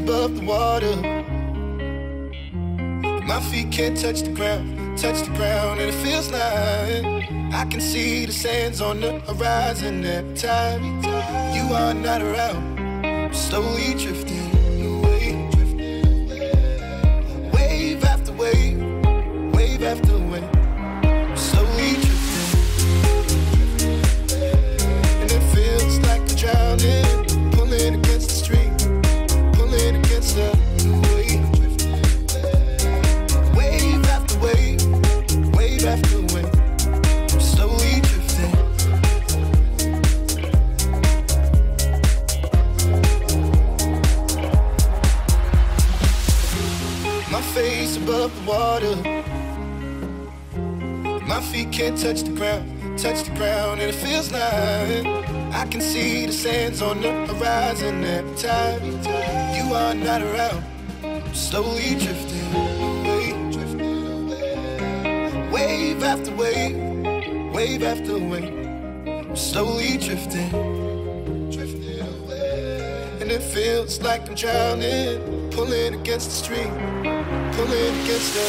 above the water. My feet can't touch the ground, and it feels like I can see the sands on the horizon every time you are not around. I'm slowly drifting away, wave after wave, wave after wave. I'm slowly drifting, and it feels like I'm drowning, pulling against the stream, pulling against the wave. Wave after wave, wave after wave. I'm slowly drifting. My face above the water. My feet can't touch the ground, and it feels like I can see the sands on the horizon every time you are not around. I'm slowly drifting away, wave after wave, wave after wave. I'm slowly drifting, and it feels like I'm drowning, pulling against the stream, pulling against the